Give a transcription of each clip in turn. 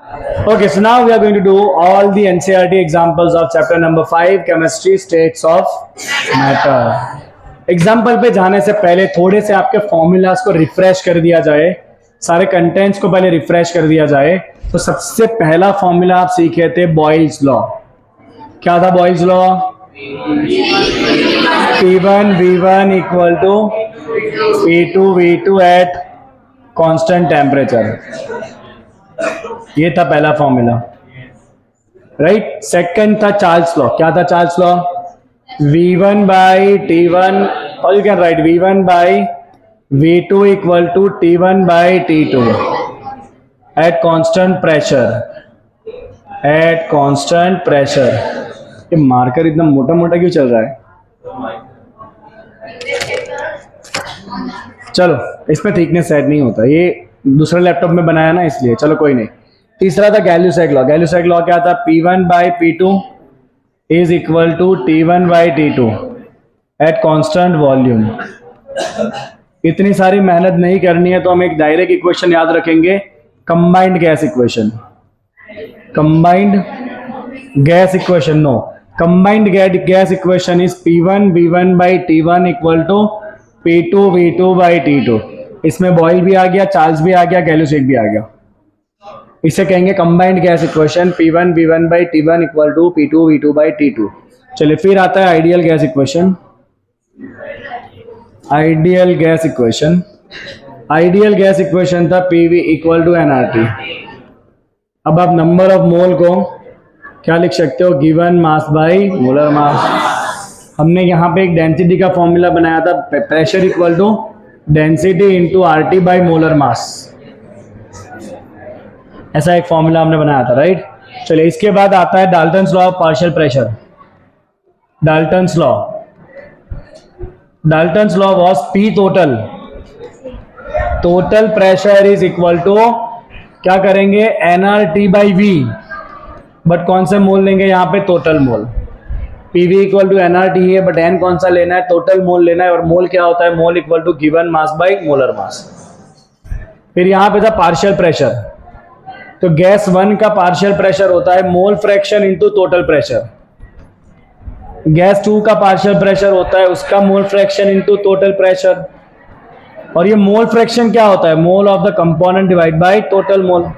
Okay, so now we are going to do all the NCERT examples of chapter number 5, chemistry, states of matter. Example पे जाने से पहले थोड़े से आपके फॉर्मूलाज को रिफ्रेश कर दिया जाए, सारे कंटेंट्स को पहले रिफ्रेश कर दिया जाए। तो सबसे पहला फॉर्मूला आप सीखे थे बॉयल्स लॉ। क्या था Boyle's law? P1 V1 equal to P2 V2 at constant temperature. ये था पहला फॉर्मूला, राइट। सेकंड था चार्ल्स लॉ। क्या था Charles law? V1 by T1, और you can write V1 by V2 equal to T1 by T2 at constant pressure. At constant pressure. ये marker इतना मोटा मोटा क्यों चल रहा है? चलो, इसमें थिकनेस ऐड नहीं होता, ये दूसरा लैपटॉप में बनाया ना इसलिए। चलो कोई नहीं। तीसरा था गैल्यूसेक लॉ। गैल्यूसेक लॉ क्या था? P1 by P2 is equal to T1 by T2 at constant volume. इतनी सारी मेहनत नहीं करनी है तो हम एक डायरेक्ट इक्वेशन याद रखेंगे, combined gas equation. Combined gas equation, no, combined gas equation is P1 V1 by T1 equal to P2 V2 by T2। इसमें बॉयल भी आ गया, चार्ल्स भी आ गया, गैल्यूसेक भी आ गया। इसे कहेंगे combined gas equation P1 V1 by T1 equal to P2 V2 by T2। चलिए फिर आता है ideal gas equation. Ideal gas equation, ideal gas equation था PV इक्वल टू nRT। अब आप नंबर ऑफ मोल को क्या लिख सकते हो? Given mass by molar mass. हमने यहाँ पे एक डेंसिटी का फॉर्मूला बनाया था, pressure equal to density into RT by molar mass. ऐसा एक फॉर्मूला हमने बनाया था, राइट। चलिए इसके बाद आता है Dalton's law of partial pressure. Dalton's law, Dalton's law was P total, total pressure is equal to क्या करेंगे? nRT बाई V, बट कौन से मोल लेंगे यहाँ पे? Total mole. PV equal to nRT है, बट n कौन सा लेना है? टोटल मोल लेना है। और मोल क्या होता है? Mole equal to given mass by molar mass. फिर यहाँ पे था पार्शियल प्रेशर। तो गैस 1 का पार्शियल प्रेशर होता है mole fraction into total pressure. Gas 2 का पार्शियल प्रेशर होता है उसका mole fraction into total pressure. और ये मोल फ्रैक्शन क्या होता है? Mole of the component divide by total mole.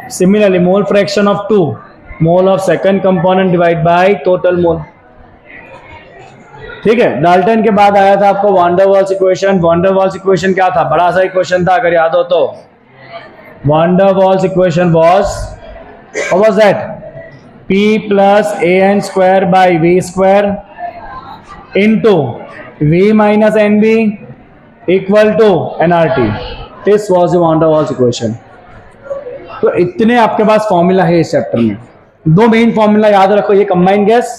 Similarly mole fraction of 2, mole of second component divide by total mole. ठीक है। डाल्टन के बाद आया था आपको वान डर वाल्स इक्वेशन। वान डर वाल्स इक्वेशन क्या था? बड़ा सा इक्वेशन था, अगर याद हो तो। Van der Waals equation was, what was that? P plus an square by v square into v minus nb equal to nRT. This was the Van der Waals equation. तो इतने आपके पास फॉर्मूला है इस चैप्टर में। दो main formula याद रखो, ये combined gas,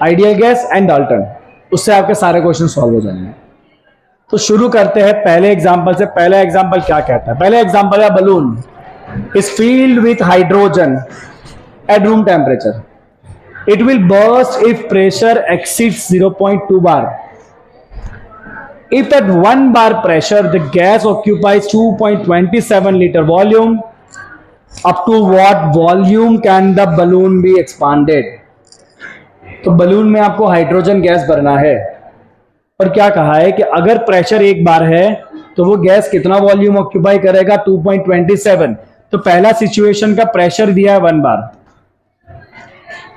ideal gas and Dalton. उससे आपके सारे क्वेश्चन सॉल्व हो जाएंगे। तो शुरू करते हैं पहले एग्जांपल से। पहला एग्जांपल क्या कहता है? पहले एग्जांपल है balloon is field with hydrogen at room temperature. It will burst if pressure exceeds 0.2 bar. If at 1 bar pressure the gas occupies 2.27 liter volume, up to what volume can the balloon be expanded? तो balloon में आपको hydrogen gas भरना है और क्या कहा है कि अगर प्रेशर 1 बार है तो वो गैस कितना वॉल्यूम ऑक्यूपाई करेगा? 2.27। तो पहला सिचुएशन का प्रेशर दिया है 1 बार,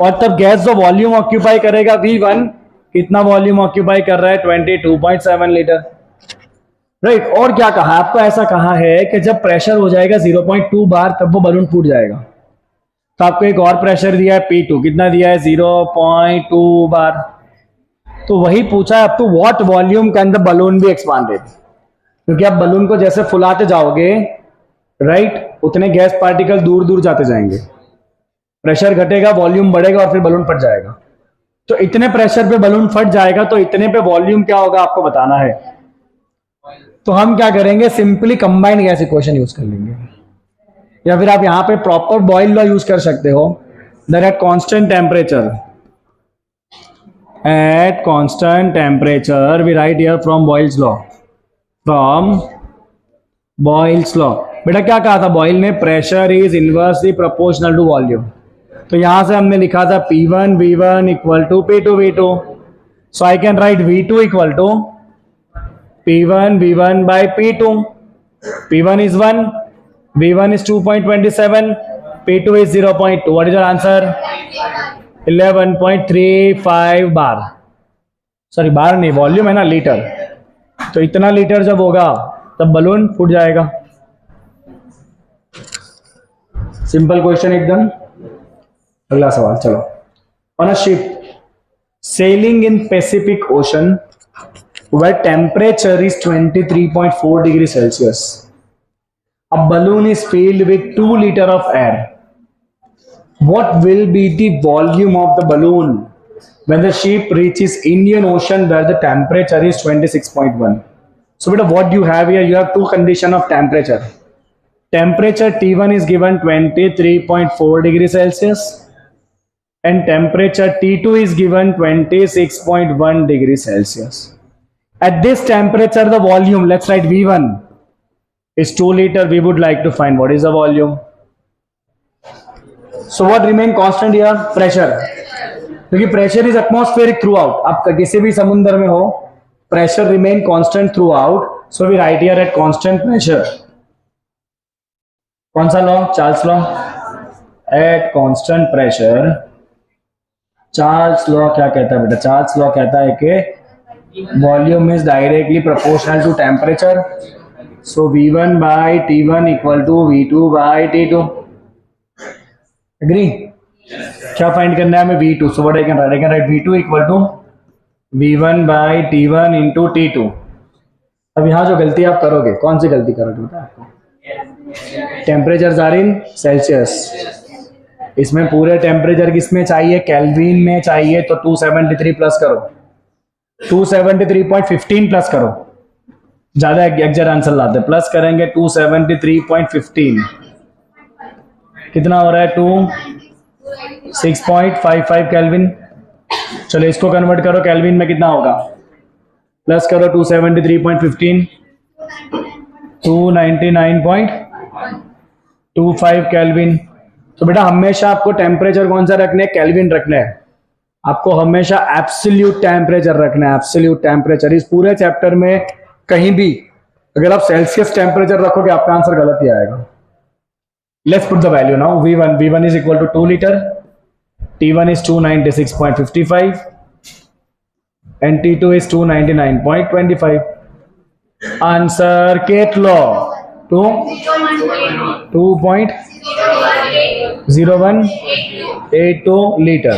और तब गैस जो वॉल्यूम ऑक्यूपाई करेगा V1, कितना वॉल्यूम ऑक्यूपाई कर रहा है? 22.7 लीटर, राइट। और क्या कहा? आपको ऐसा कहा है कि जब प्रेशर हो जाएगा 0.2 बार तब वो बलून फूट जाएगा। तो आपको एक और प्रेशर दिया है P2, कितना दिया है? 0.2 बार। तो वही पूछा है, up to what volume can the balloon be expanded. क्योंकि आप बलून को जैसे फुलाते जाओगे, राइट, उतने गैस पार्टिकल दूर दूर जाते जाएंगे, प्रेशर घटेगा, वॉल्यूम बढ़ेगा और फिर बलून फट जाएगा। तो इतने प्रेशर पे बलून फट जाएगा, तो इतने पे वॉल्यूम क्या होगा आपको बताना है। तो हम क्या करेंगे? Simply combined gas equation use कर लेंगे, या फिर आप यहां पे प्रॉपर बॉयल लॉ यूज कर सकते हो, that at constant temperature, at constant temperature we write here from Boyle's law, from Boyle's law, बेटा क्या कहा था बॉयल ने, pressure is inversely proportional to volume. तो यहां से हमने लिखा था P1 V1 equal to P2 V2, so I can write V2 equal to P1 V1 by P2। P1 is 1, V1 is 2.27, P2 is 0.2। What is your answer? 11.35 bar, sorry bar नहीं, volume है ना, litre. तो इतना litre जब होगा तब balloon फूट जाएगा। Simple question एकदम। अगला सवाल चलो। On a ship selling in Pacific ocean where temperature is 23.4 degrees Celsius, a balloon is filled with 2 liters of air. What will be the volume of the balloon when the ship reaches Indian Ocean where the temperature is 26.1? So beta, what you have here, you have two conditions of temperature. Temperature T1 is given 23.4 degrees Celsius and temperature T2 is given 26.1 degrees Celsius. At this temperature, the volume, let's write V1 is 2 liter. We would like to find what is the volume. So what remain constant here? Pressure. क्योंकि pressure is atmospheric throughout. आप किसी भी समुद्र में हो, pressure remain constant throughout. So we write here at constant pressure. कौन सा law? Charles law. At constant pressure, Charles law क्या कहता है बेटा? चार्ल्स लॉ कहता है कि volume is directly proportional to temperature, so V1 by T1 equal to V2 by T2. Agree? क्या फाइंड करना है हमें? V2. So what I can write? I can write V2 equal to V1 by T1 into T2. अब यहाँ जो गलती आप करोगे, कौन सी गलती करोगे बता आपको? टेम्परेचर आर इन सेल्सियस, इसमें पूरे टेम्परेचर किसमें चाहिए? केल्विन में चाहिए, तो 273 प्लस करो, 273.15 प्लस करो, ज्यादा एग्जैक्ट आंसर लाते, प्लस करेंगे 273.15, कितना हो रहा है? 6.55 केल्विन। चलो इसको कन्वर्ट करो केल्विन में, कितना होगा? प्लस करो 273.15, 299.25 केल्विन। तो बेटा हमेशा आपको टेम्परेचर कौन सा रखना है? केल्विन रखना है। आपको हमेशा एब्सोल्यूट टेम्परेचर रखना है, एब्सोल्यूट टेम्परेचर। इस पूरे चैप्टर में कहीं भी अगर आप सेल्सियस टेम्परेचर रखोगे आपका आंसर गलत ही आएगा। Let's put the value now. V1 is equal to 2 liter, T1 is 296.55 and T2 is 299.25. Answer केट लॉ 2.0182 लीटर।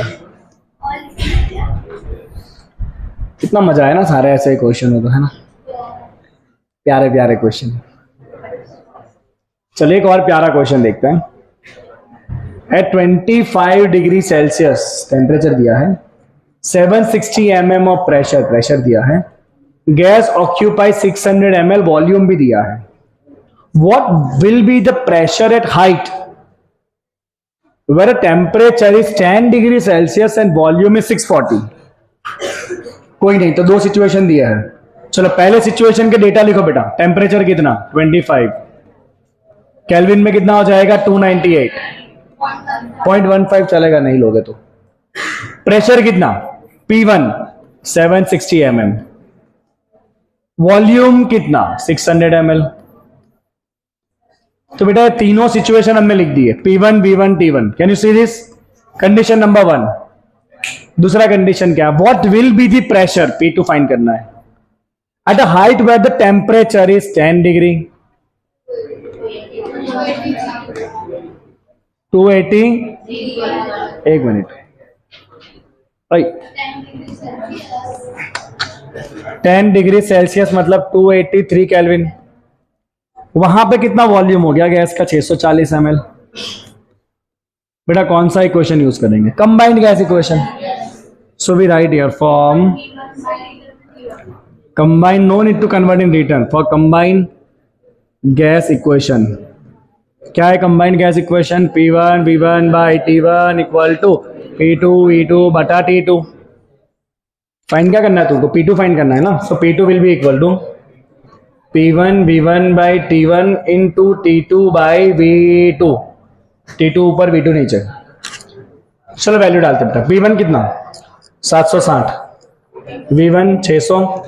कितना मजा आया ना सारे ऐसे क्वेश्चन हो तो, है ना? प्यारे प्यारे क्वेश्चन। चलिए एक और प्यारा क्वेश्चन देखते हैं। एट 25 डिग्री सेल्सियस टेम्परेचर दिया है, 760 mm ऑफ प्रेशर दिया है, गैस ऑक्यूपाई 600 ml, वॉल्यूम भी दिया है। What will be the pressure at height where temperature is 10 degree Celsius and volume is 640? कोई नहीं, तो दो सिचुएशन दिया है। चलो पहले सिचुएशन के डेटा लिखो बेटा। टेम्परेचर कितना? 25, केल्विन में कितना हो जाएगा? 298.15 चलेगा, नहीं लोगे तो। प्रेशर कितना? P1 760 mm, वॉल्यूम कितना? 600 ml। तो बेटा तीनों सिचुएशन हमने लिख दी है, P1 V1 T1। Can you see this? Condition number 1। दूसरा कंडीशन क्या? What will be the pressure? P2 find करना है at a height where the temperature is 10 degree. 280, एक मिनट, 10 डिग्री सेल्सियस मतलब 283 केल्विन। वहां पे कितना वॉल्यूम हो गया गैस का? 640 ml। बेटा कौन सा इक्वेशन यूज करेंगे? Combined gas equation. So we write here form combined, no need to convert in return, for combined gas equation. क्या है combined gas equation? P1 V1 by T1 equal to P2 V2 बटा T2। Find क्या करना है तुमको? P2 find करना है ना। So P2 will be equal to P1 V1 by T1 into T2 by V2, T2 ऊपर V2 नीचे। चलो वैल्यू डालते बेटा। P1 कितना 760, V1 600,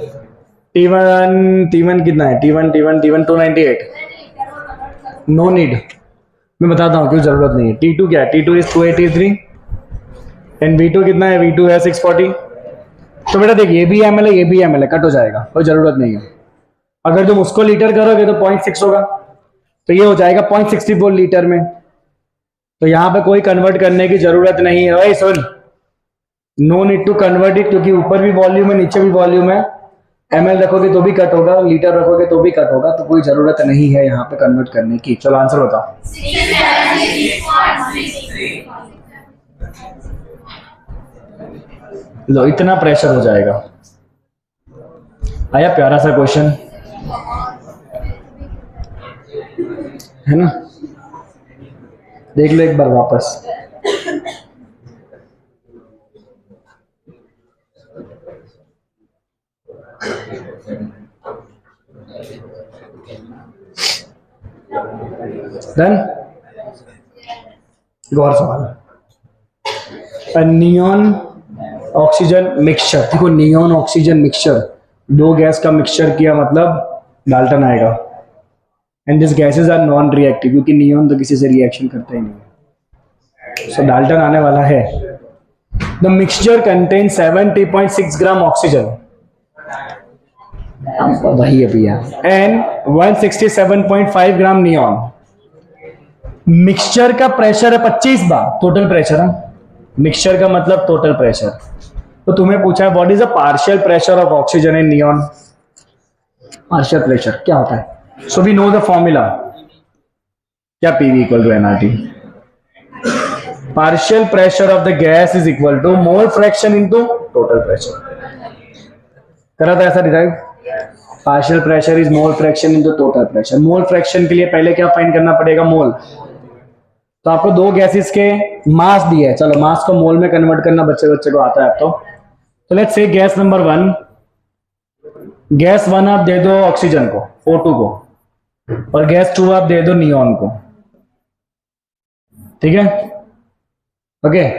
T1 कितना है, T1 298। नो नीड, मैं बताता हूँ क्यों जरूरत नहीं है। T2 क्या है, T2 इज 283 एंड V2 कितना है, V2 है 640। तो बेटा देख ये भी ml है ये भी ml है, कट हो जाएगा, कोई जरूरत नहीं है। अगर तुम उसको लीटर करोगे तो 0.6 होगा, तो ये हो जाएगा 0.64 लीटर में। तो यहाँ पे कोई कन्वर्ट करने की जरूरत नहीं है। ओए सुन, no need to convert it, क्योंकि ऊपर भी वॉल्यूम है नीचे भी वॉल्यूम है। ml रखोगे तो भी कट होगा, लीटर रखोगे तो भी कट होगा, तो कोई जरूरत नहीं है यहाँ पे कन्वर्ट करने की। चलो आंसर बताओ। लो इतना प्रेशर हो जाएगा। आया प्यारा सा क्वेश्चन है ना, देख लो एक बार वापस। डन। गौर सवाल, नियॉन ऑक्सीजन मिक्सचर। देखो नियॉन ऑक्सीजन मिक्सचर, दो गैस का मिक्सचर किया मतलब डाल्टन आएगा। And this gases are non reactive, क्योंकि नियॉन तो किसी से रिएक्शन करता ही नहीं। सो डाल्टन आने वाला है। The mixture contain 70.6 gram oxygen, वही है भैया, एंड 167.5 ग्राम नियॉन। मिक्सचर का प्रेशर है 25 बार, टोटल प्रेशर है। मिक्सचर का मतलब टोटल प्रेशर। तो तुम्हें पूछा है what is the partial pressure of oxygen in neon. Partial pressure क्या होता है, so we know the formula, क्या PV equal to nRT। Partial pressure of the gas is equal to mole fraction into total pressure. करा था ऐसा derive, partial pressure is mole fraction into total pressure. Mole fraction के लिए पहले क्या find करना पड़ेगा, मोल। तो आपको दो गैसेस के मास दिए है, चलो मास को मोल में कन्वर्ट करना बच्चे को आता है अब तो let's say gas number 1, gas 1 आप दे दो ऑक्सीजन को O2 को, और गैस 2 आप दे दो नियॉन को, ठीक है। ओके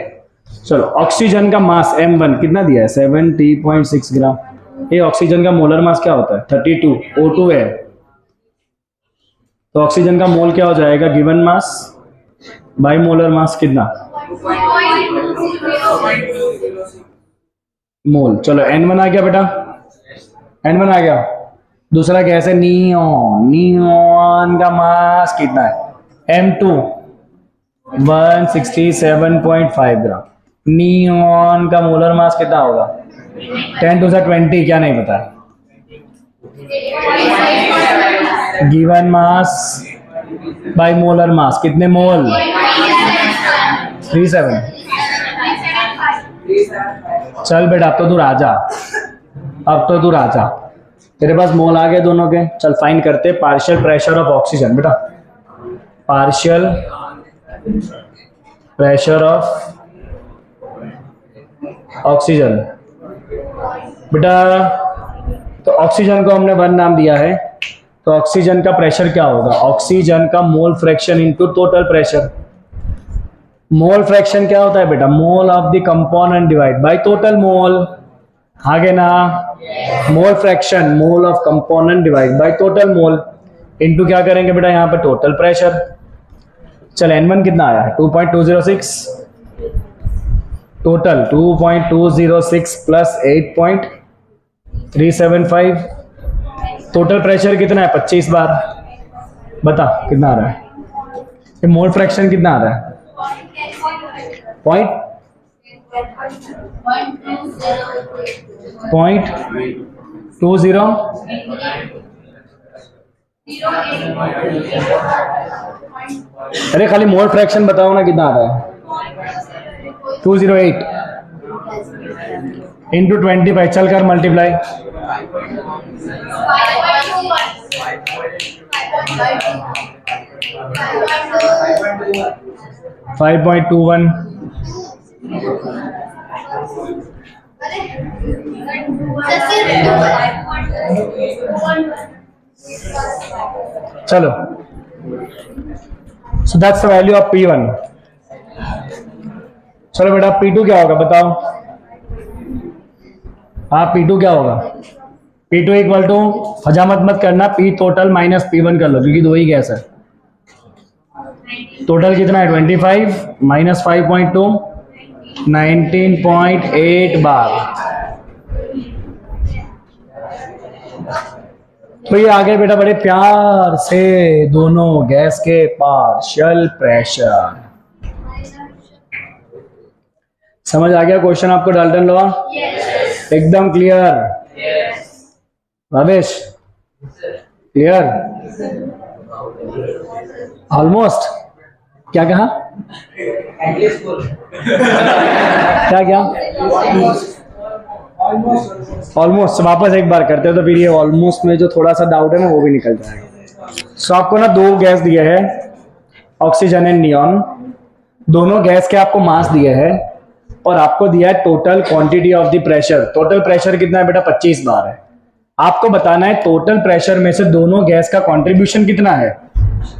चलो, ऑक्सीजन का मास M1 कितना दिया है, 70.6 ग्राम। ये ऑक्सीजन का मोलर मास क्या होता है, 32, O2 है। तो ऑक्सीजन का मोल क्या हो जाएगा, गिवन मास बाई मोलर मास कितना, मोल। चलो N1 आ गया बेटा, N1 आ गया। दूसरा गैस है नियॉन, नियॉन का मास कितना है, M2 167.5 ग्राम। नियॉन का मोलर मास कितना होगा, 10⁻20, क्या नहीं पता। गिवन मास बाई मोलर मास कितने मोल, 37। चल बेटा अब तो तू राजा, अब तो तू राजा, तेरे पास मोल आ गए दोनों के। चल फाइंड करते पार्शियल प्रेशर ऑफ ऑक्सीजन। बेटा पार्शियल प्रेशर ऑफ ऑक्सीजन, बेटा तो ऑक्सीजन को हमने 1 नाम दिया है, तो ऑक्सीजन का प्रेशर क्या होगा, ऑक्सीजन का मोल fraction into total pressure. Mole fraction क्या होता है बेटा, mole of the component divide by total mole, आगे ना। Mole fraction, mole of component divide by total mole, into क्या करेंगे बेटा यहाँ पे टोटल प्रेशर। चल N1 कितना आया है, 2.206, टोटल 2.206 प्लस 8.375, टोटल प्रेशर कितना है 25 बार। बता कितना आ रहा है, ये मोल फ्रैक्शन कितना आ रहा है, पॉइंट 0.20। अरे खाली मोल फ्रैक्शन बताओ ना कितना आ रहा है, 208 इंटू 25, चल कर मल्टीप्लाई। 5.21, चलो, so that's the value of P1। चलो बेटा P2 क्या होगा बताओ। हाँ P2 क्या होगा? P2 इक्वल टू, हजामत मत करना, P टोटल माइनस P1 कर लो क्योंकि दो ही गैस है। टोटल कितना है? 25 माइनस 5.2, 19.8 बार। तो ये आ गए बेटा बड़े प्यार से दोनों गैस के पार्शियल प्रेशर। समझ आ गया क्वेश्चन आपको डाल्टन लॉ? एकदम क्लियर? भावेश क्लियर? ऑलमोस्ट? क्या कहा? क्या? ऑलमोस्ट वापस एक बार करते हैं तो फिर ये ऑलमोस्ट में जो थोड़ा सा डाउट है ना वो भी निकल जाएगा। सो आपको ना दो गैस दिए हैं, ऑक्सीजन एंड नियॉन। दोनों गैस के आपको मास दिए हैं और आपको दिया है total quantity of the pressure. Total pressure कितना है बेटा? 25 बार है। आपको बताना है टोटल प्रेशर में से दोनों गैस का कंट्रीब्यूशन कितना है।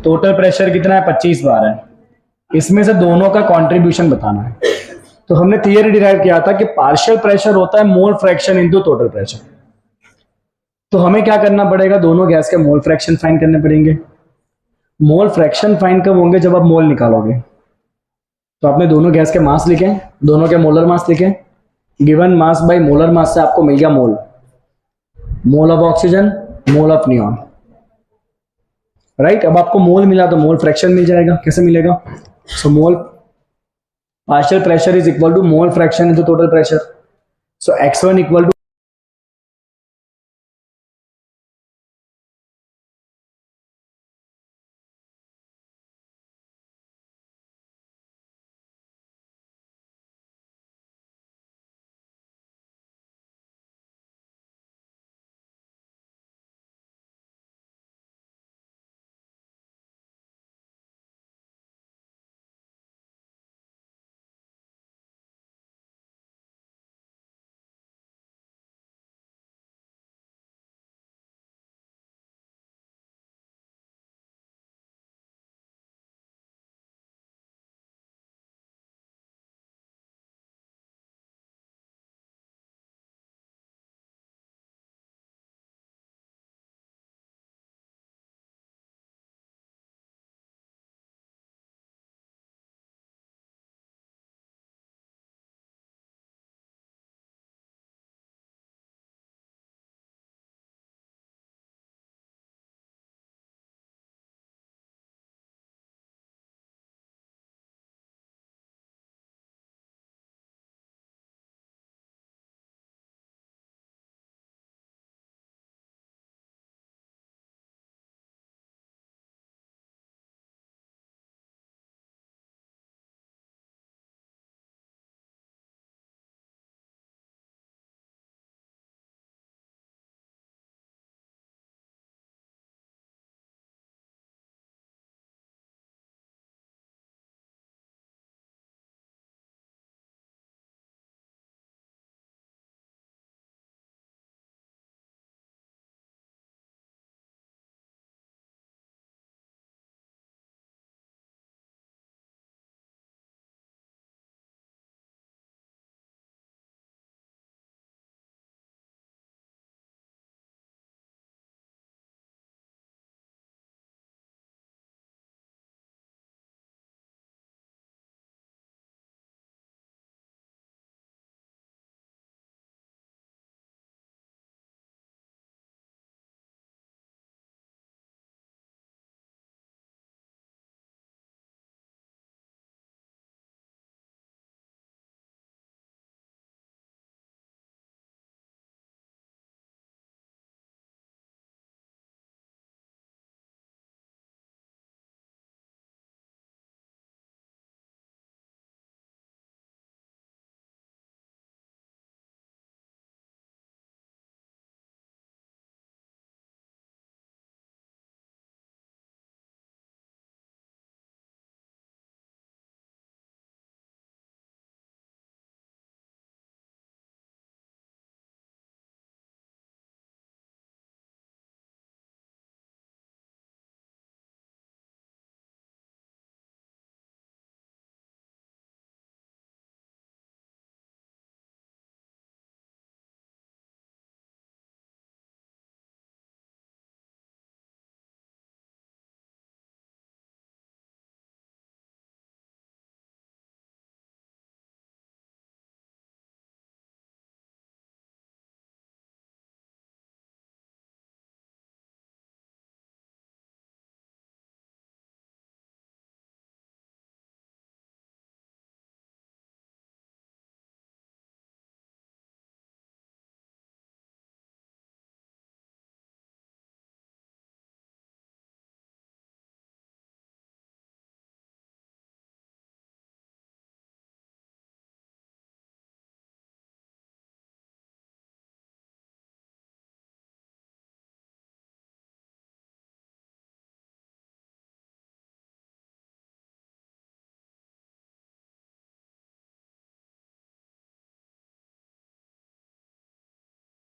टोटल प्रेशर कितना है? 25 बार है। इसमें से दोनों का कंट्रीब्यूशन बताना है। तो हमने थियरी डिराइव किया था कि पार्शियल प्रेशर होता है मोल फ्रैक्शन इनटू टोटल प्रेशर। तो हमें क्या करना पड़ेगा? दोनों गैस के मोल फ्रैक्शन फाइंड करने पड़ेंगे। मोल फ्रैक्शन फाइंड कब होंगे? जब आप मोल निकालोगे। तो आपने दोनों गैस के मास लिखे, दोनों के मोलर मास लिखे, given mass by molar mass से आपको मिल गया mole. Mole of oxygen, mole of neon, right. अब आपको मोल मिला तो मोल फ्रैक्शन मिल जाएगा। कैसे मिलेगा? सो मोल partial pressure is equal to mole fraction into total pressure. So x1 equal to